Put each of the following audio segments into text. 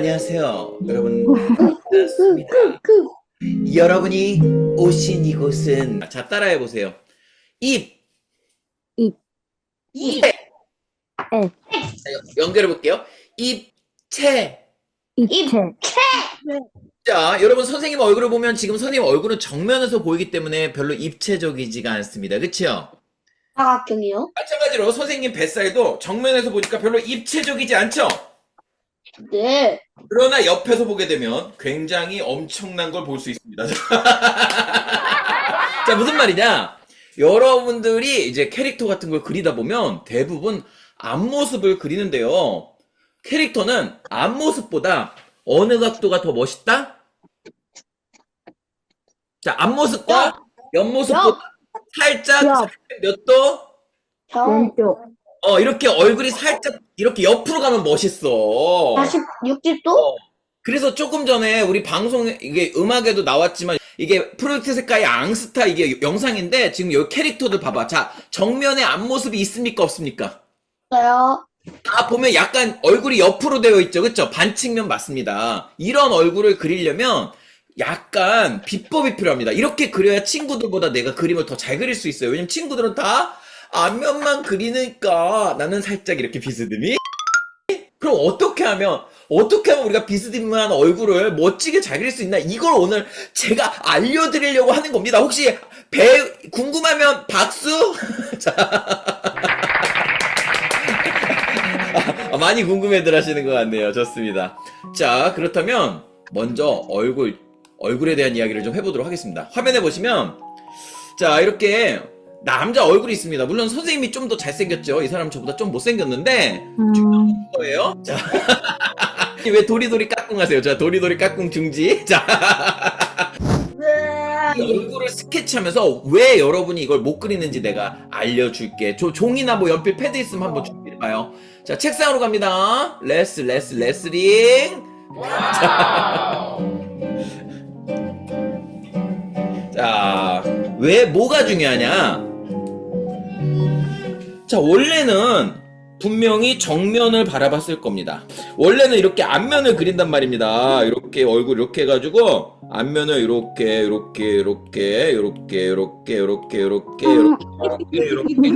안녕하세요, 여러분. 반갑습니다. 여러분이 오신 이곳은 자 따라해 보세요. 입, 입, 입. 에, 연결해 볼게요. 입체. 입체, 자, 여러분 선생님 얼굴을 보면 지금 선생님 얼굴은 정면에서 보이기 때문에 별로 입체적이지가 않습니다. 그렇죠? 사각형이요? 마찬가지로 선생님 뱃살도 정면에서 보니까 별로 입체적이지 않죠? 네. 그러나 옆에서 보게 되면 굉장히 엄청난 걸 볼 수 있습니다. 자, 무슨 말이냐? 여러분들이 이제 캐릭터 같은 걸 그리다 보면 대부분 앞모습을 그리는데요. 캐릭터는 앞모습보다 어느 각도가 더 멋있다? 자, 앞모습과 옆모습보다 살짝 옆. 몇 도? 형, 왼쪽, 이렇게 얼굴이 살짝 이렇게 옆으로 가면 멋있어. 60도? 그래서 조금 전에 우리 방송에 이게 음악에도 나왔지만 이게 프로젝트 색깔의 앙스타 이게 영상인데 지금 여기 캐릭터들 봐봐. 자, 정면에 앞모습이 있습니까 없습니까? 저요. 다 보면 약간 얼굴이 옆으로 되어 있죠. 그쵸? 반측면 맞습니다. 이런 얼굴을 그리려면 약간 비법이 필요합니다. 이렇게 그려야 친구들보다 내가 그림을 더 잘 그릴 수 있어요. 왜냐면 친구들은 다 앞면만 그리니까 나는 살짝 이렇게 비스듬히. 그럼 어떻게 하면 우리가 비스듬한 얼굴을 멋지게 잘 그릴 수 있나? 이걸 오늘 제가 알려드리려고 하는 겁니다. 혹시 궁금하면 박수? 자. 많이 궁금해들 하시는 것 같네요. 좋습니다. 자, 그렇다면 먼저 얼굴에 대한 이야기를 좀 해보도록 하겠습니다. 화면에 보시면 자, 이렇게 남자 얼굴이 있습니다. 물론 선생님이 좀 더 잘생겼죠. 이 사람 저보다 좀 못생겼는데 거예요. 자, 왜 도리도리 까꿍 하세요? 자, 도리도리 까꿍 중지. 자, 이 얼굴을 스케치하면서 왜 여러분이 이걸 못 그리는지 내가 알려줄게. 종이나 뭐 연필 패드 있으면 한번 준비해봐요. 자, 책상으로 갑니다. 레슬링. 자, 왜 뭐가 중요하냐? 자, 원래는 분명히 정면을 바라봤을 겁니다. 원래는 이렇게 앞면을 그린단 말입니다. 이렇게 얼굴 이렇게 해가지고 앞면을 이렇게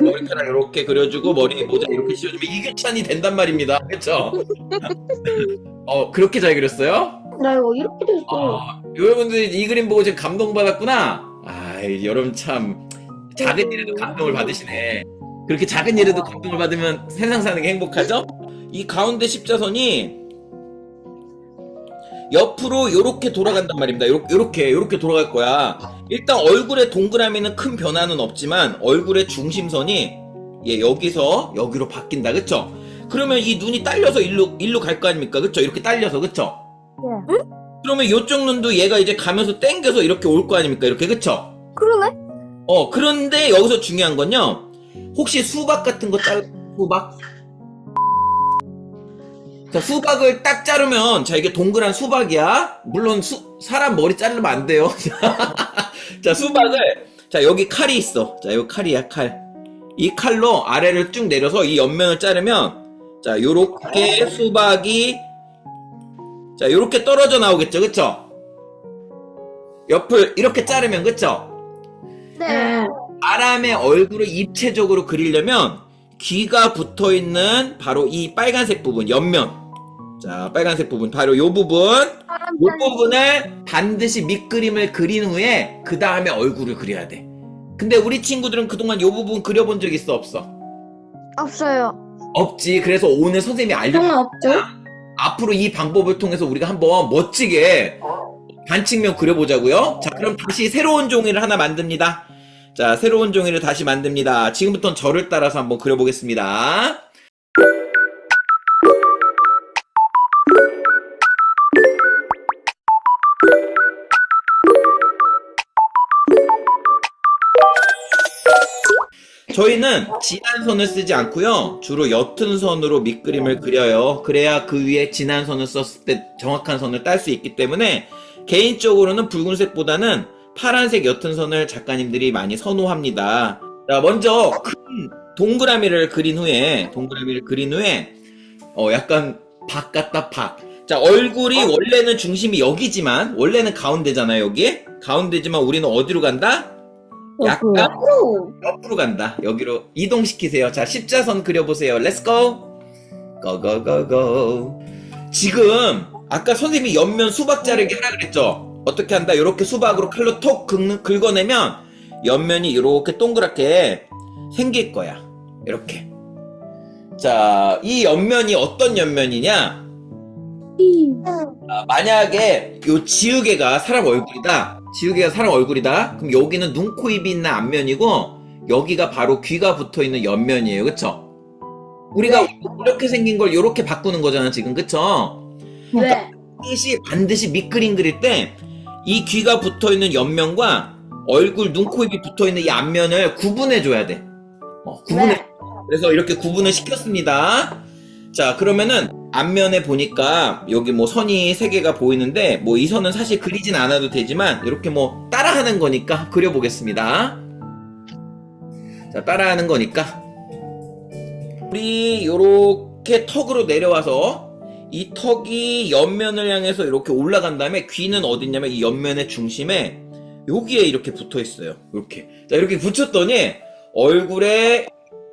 머리카락 이렇게 그려주고 머리 모자 이렇게 씌워주면 이규찬이 된단 말입니다. 그렇죠? 그렇게 잘 그렸어요? 나 이거 이렇게 됐어. 여러분들 이 그림 보고 지금 감동받았구나. 여러분 참 작은 일에도 감동을 받으시네. 그렇게 작은 일에도 감동을 받으면 세상 사는 게 행복하죠? 이 가운데 십자선이 옆으로 요렇게 돌아간단 말입니다. 요렇게 돌아갈 거야. 일단 얼굴의 동그라미는 큰 변화는 없지만 얼굴의 중심선이 여기서 여기로 바뀐다. 그쵸? 그러면 이 눈이 딸려서 일로 갈 거 아닙니까? 그쵸? 이렇게 딸려서. 그쵸? 네. 그러면 요쪽 눈도 얘가 이제 가면서 땡겨서 이렇게 올 거 아닙니까? 이렇게. 그쵸? 그러네? 그런데 여기서 중요한 건요. 혹시 수박 같은 거 수박? 자, 수박을 딱 자르면, 자, 이게 동그란 수박이야. 물론, 사람 머리 자르면 안 돼요. 자, 수박을, 자, 여기 칼이 있어. 자, 여기 칼이야, 칼. 이 칼로 아래를 쭉 내려서 이 옆면을 자르면, 자, 요렇게 수박이, 자, 요렇게 떨어져 나오겠죠, 그쵸? 옆을 이렇게 자르면, 그쵸? 네. 사람의 얼굴을 입체적으로 그리려면 귀가 붙어있는 바로 이 빨간색 부분, 옆면. 자, 빨간색 부분, 바로 요 부분을 반드시 밑그림을 그린 후에 그 다음에 얼굴을 그려야 돼. 근데 우리 친구들은 그동안 요 부분 그려본 적 있어, 없어? 없어요. 없지. 그래서 오늘 선생님이 형은 없죠? 앞으로 이 방법을 통해서 우리가 한번 멋지게 반측면 그려보자고요. 자, 그럼 다시 새로운 종이를 하나 만듭니다. 자, 새로운 종이를 다시 만듭니다. 지금부터는 저를 따라서 한번 그려보겠습니다. 저희는 진한 선을 쓰지 않고요. 주로 옅은 선으로 밑그림을 그려요. 그래야 그 위에 진한 선을 썼을 때 정확한 선을 딸 수 있기 때문에 개인적으로는 붉은색보다는 파란색 옅은 선을 작가님들이 많이 선호합니다. 자, 먼저 큰 동그라미를 그린 후에 약간 박 같다, 박. 자, 얼굴이 원래는 중심이 여기지만, 원래는 가운데잖아요, 여기. 가운데지만 우리는 어디로 간다? 옆으로. 약간 앞으로. 옆으로 간다. 여기로 이동시키세요. 자, 십자선 그려보세요. Let's go. Go, go, go, go. 지금, 아까 선생님이 옆면 수박 자르기 하라 그랬죠? 어떻게 한다? 이렇게 수박으로 칼로 톡 긁어내면, 옆면이 이렇게 동그랗게 생길 거야. 이렇게. 자, 이 옆면이 어떤 옆면이냐? 만약에 요 지우개가 사람 얼굴이다. 지우개가 사람 얼굴이다. 그럼 여기는 눈, 코, 입이 있는 앞면이고 여기가 바로 귀가 붙어있는 옆면이에요. 그쵸? 우리가 이렇게 생긴 걸 이렇게 바꾸는 거잖아 지금. 그쵸? 네. 반드시 밑그림 그릴 때 이 귀가 붙어있는 옆면과 얼굴, 눈, 코, 입이 붙어있는 이 앞면을 구분해줘야 돼. 구분해. 네. 그래서 이렇게 구분을 시켰습니다. 자, 그러면은 앞면에 보니까 여기 뭐 선이 3개가 보이는데 뭐 이 선은 사실 그리진 않아도 되지만 이렇게 뭐 따라하는 거니까 그려보겠습니다. 자, 따라하는 거니까 우리 요렇게 턱으로 내려와서 이 턱이 옆면을 향해서 이렇게 올라간 다음에 귀는 어딨냐면 이 옆면의 중심에 여기에 이렇게 붙어 있어요. 이렇게. 자, 이렇게 붙였더니 얼굴에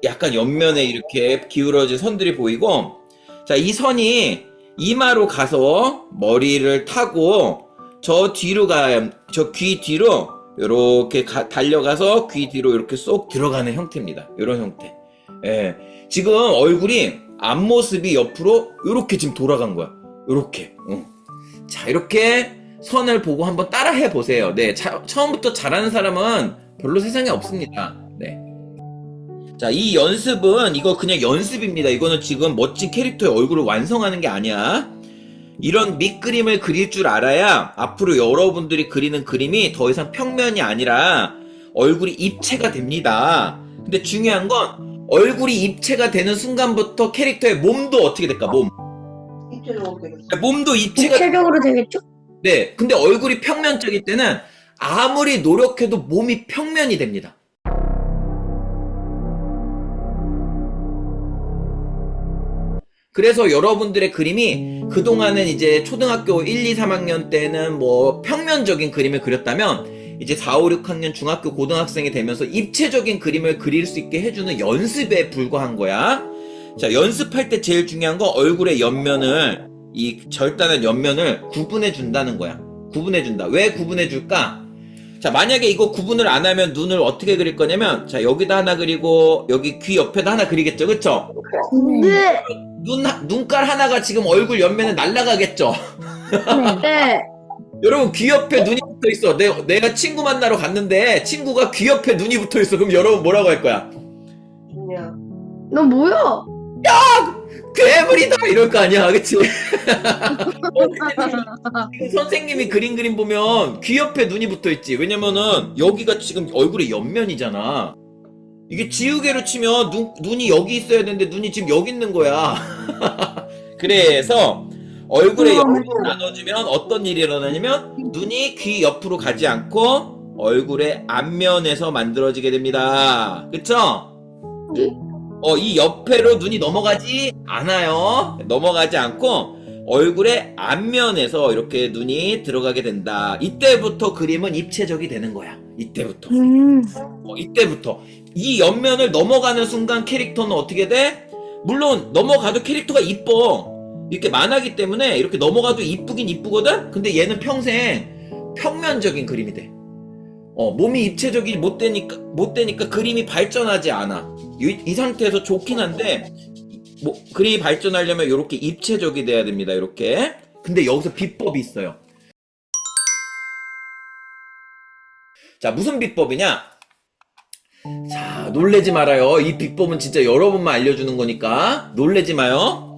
약간 옆면에 이렇게 기울어진 선들이 보이고, 자, 이 선이 이마로 가서 머리를 타고 저 뒤로 저 귀 뒤로 이렇게 달려가서 귀 뒤로 이렇게 쏙 들어가는 형태입니다. 이런 형태. 예. 지금 얼굴이 앞모습이 옆으로 이렇게 지금 돌아간 거야. 이렇게. 자, 이렇게 선을 보고 한번 따라 해보세요. 네. 처음부터 잘하는 사람은 별로 세상에 없습니다. 네. 자, 이 연습은 이거 그냥 연습입니다. 이거는 지금 멋진 캐릭터의 얼굴을 완성하는 게 아니야. 이런 밑그림을 그릴 줄 알아야 앞으로 여러분들이 그리는 그림이 더 이상 평면이 아니라 얼굴이 입체가 됩니다. 근데 중요한 건 얼굴이 입체가 되는 순간부터 캐릭터의 몸도 어떻게 될까? 몸도 입체가 입체적으로 되겠죠? 네. 근데 얼굴이 평면적일 때는 아무리 노력해도 몸이 평면이 됩니다. 그래서 여러분들의 그림이 그동안은 이제 초등학교 1, 2, 3학년 때는 뭐 평면적인 그림을 그렸다면 이제 4, 5, 6학년 중학교 고등학생이 되면서 입체적인 그림을 그릴 수 있게 해주는 연습에 불과한 거야. 자, 연습할 때 제일 중요한 건 얼굴의 옆면을, 이 절단한 옆면을 구분해 준다는 거야. 구분해 준다. 왜 구분해 줄까? 자, 만약에 이거 구분을 안 하면 눈을 어떻게 그릴 거냐면, 자, 여기다 하나 그리고 여기 귀 옆에다 하나 그리겠죠. 그쵸? 네. 눈깔 하나가 지금 얼굴 옆면에 날아가겠죠. 네. 여러분, 귀 옆에 눈이 붙어 있어. 내가 친구 만나러 갔는데 친구가 귀 옆에 눈이 붙어 있어. 그럼 여러분 뭐라고 할 거야? 너 뭐야? 괴물이다! 이럴 거 아니야. 그치? 선생님이 그림 보면 귀 옆에 눈이 붙어 있지. 왜냐면은 여기가 지금 얼굴의 옆면이잖아. 이게 지우개로 치면 눈이 여기 있어야 되는데 눈이 지금 여기 있는 거야. 그래서 얼굴에 옆으로 나눠주면 어떤 일이 일어나냐면 눈이 귀 옆으로 가지 않고 얼굴의 앞면에서 만들어지게 됩니다. 그쵸? 이 옆에로 눈이 넘어가지 않아요. 넘어가지 않고 얼굴의 앞면에서 이렇게 눈이 들어가게 된다. 이때부터 그림은 입체적이 되는 거야. 이때부터. 이때부터. 이 옆면을 넘어가는 순간 캐릭터는 어떻게 돼? 물론 넘어가도 캐릭터가 이뻐. 이렇게 만화기 때문에 이렇게 넘어가도 이쁘긴 이쁘거든? 근데 얘는 평생 평면적인 그림이 돼. 몸이 입체적이 못 되니까 그림이 발전하지 않아. 이 상태에서 좋긴 한데, 그림이 발전하려면 이렇게 입체적이 돼야 됩니다. 이렇게. 근데 여기서 비법이 있어요. 자, 무슨 비법이냐? 자, 놀래지 말아요. 이 비법은 진짜 여러분만 알려주는 거니까 놀래지 마요.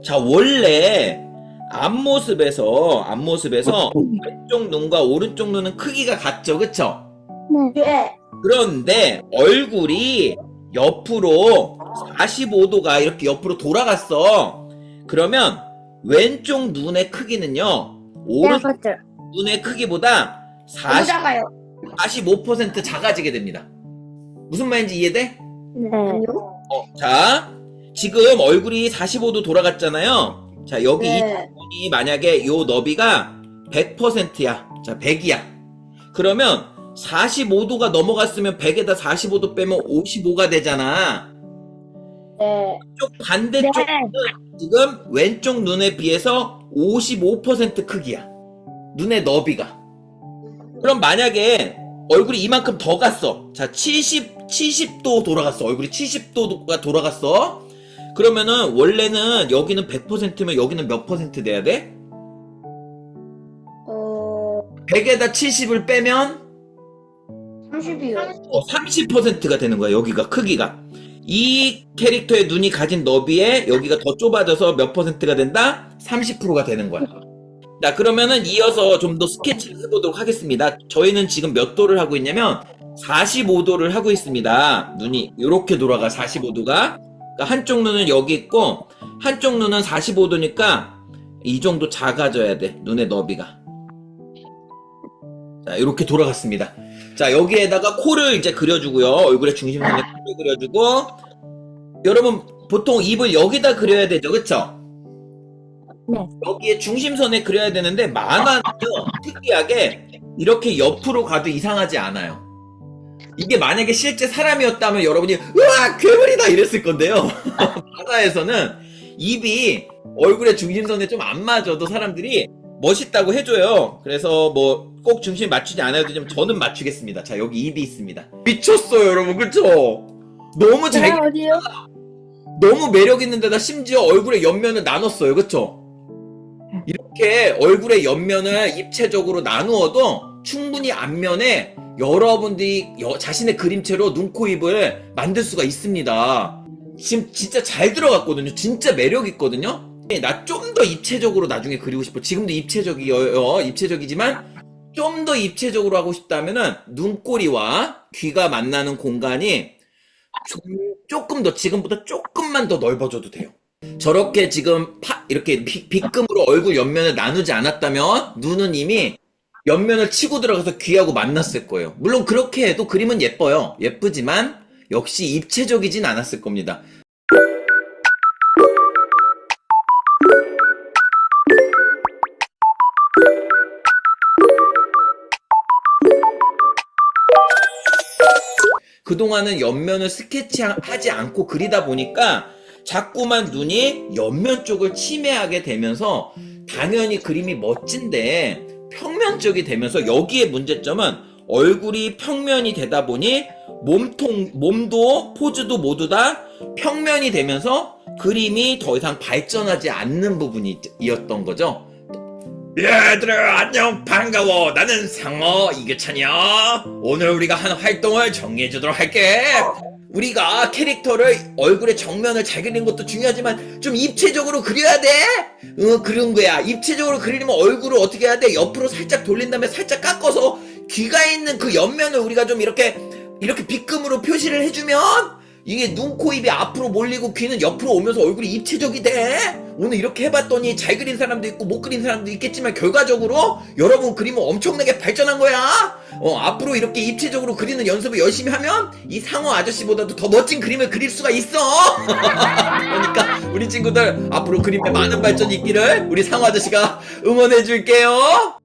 자, 원래 앞모습에서 왼쪽 눈과 오른쪽 눈은 크기가 같죠, 그쵸? 네. 그런데 얼굴이 옆으로 45도가 이렇게 옆으로 돌아갔어. 그러면 왼쪽 눈의 크기는요, 오른쪽 눈의 크기보다 너무 작아요. 45% 작아지게 됩니다. 무슨 말인지 이해돼? 네. 아니요. 자, 지금 얼굴이 45도 돌아갔잖아요. 자, 여기 이 네. 부분이 만약에 요 너비가 100%야. 자, 100이야. 그러면 45도가 넘어갔으면 100에다 45도 빼면 55가 되잖아. 네. 쪽 반대쪽은 지금 왼쪽 눈에 비해서 55% 크기야. 눈의 너비가. 그럼 만약에 얼굴이 이만큼 더 갔어. 자, 70도 돌아갔어. 얼굴이 70도가 돌아갔어. 그러면은 원래는 여기는 100%면 여기는 몇 퍼센트 돼야 돼? 100에다 70을 빼면 30이요. 30%가 되는 거야. 여기가 크기가. 이 캐릭터의 눈이 가진 너비에 여기가 더 좁아져서 몇 퍼센트가 된다? 30%가 되는 거야. 자, 그러면은 이어서 좀 더 스케치를 해보도록 하겠습니다. 저희는 지금 몇 도를 하고 있냐면 45도를 하고 있습니다. 눈이 이렇게 돌아가. 45도가. 그러니까 한쪽 눈은 여기 있고 한쪽 눈은 45도니까 이 정도 작아져야 돼. 눈의 너비가. 자, 이렇게 돌아갔습니다. 자, 여기에다가 코를 이제 그려주고요. 얼굴의 중심선에 코를 그려주고. 여러분, 보통 입을 여기다 그려야 되죠, 그쵸? 네. 여기에 중심선에 그려야 되는데 만화는요, 특이하게 이렇게 옆으로 가도 이상하지 않아요. 이게 만약에 실제 사람이었다면 여러분이 으악 괴물이다 이랬을 건데요. 만화에서는 입이 얼굴의 중심선에 좀 안 맞아도 사람들이 멋있다고 해줘요. 그래서 뭐 꼭 중심 맞추지 않아도 되지만 저는 맞추겠습니다. 자, 여기 입이 있습니다. 미쳤어요, 여러분. 그쵸? 너무 잘, 어디요? 너무 매력 있는 데다 심지어 얼굴의 옆면을 나눴어요. 그쵸? 이렇게 얼굴의 옆면을 입체적으로 나누어도 충분히 앞면에 여러분들이 자신의 그림체로 눈, 코, 입을 만들 수가 있습니다. 지금 진짜 잘 들어갔거든요. 진짜 매력 있거든요. 나 좀 더 입체적으로 나중에 그리고 싶어. 지금도 입체적이지만 좀 더 입체적으로 하고 싶다면은 눈꼬리와 귀가 만나는 공간이 조금 더, 지금보다 조금만 더 넓어져도 돼요. 저렇게 지금 이렇게 빗금으로 얼굴 옆면을 나누지 않았다면 눈은 이미 옆면을 치고 들어가서 귀하고 만났을 거예요. 물론 그렇게 해도 그림은 예뻐요. 예쁘지만 역시 입체적이진 않았을 겁니다. 그동안은 옆면을 스케치하지 않고 그리다 보니까 자꾸만 눈이 옆면 쪽을 침해하게 되면서 당연히 그림이 멋진데 평면적이 되면서 여기에 문제점은 얼굴이 평면이 되다 보니 몸도 포즈도 모두 다 평면이 되면서 그림이 더 이상 발전하지 않는 부분이었던 거죠. 얘들아 안녕 반가워. 나는 상어 이규찬이야. 오늘 우리가 하는 활동을 정리해주도록 할게. 우리가 캐릭터를 얼굴의 정면을 잘 그리는 것도 중요하지만 좀 입체적으로 그려야 돼. 그런 거야. 입체적으로 그리려면 얼굴을 어떻게 해야 돼? 옆으로 살짝 돌린 다음에 살짝 깎아서 귀가 있는 그 옆면을 우리가 좀 이렇게 빗금으로 표시를 해주면 이게 눈, 코, 입이 앞으로 몰리고 귀는 옆으로 오면서 얼굴이 입체적이 돼. 오늘 이렇게 해봤더니 잘 그린 사람도 있고 못 그린 사람도 있겠지만 결과적으로 여러분 그림은 엄청나게 발전한 거야. 앞으로 이렇게 입체적으로 그리는 연습을 열심히 하면 이 상어 아저씨보다도 더 멋진 그림을 그릴 수가 있어. 그러니까 우리 친구들 앞으로 그림에 많은 발전이 있기를 우리 상어 아저씨가 응원해 줄게요.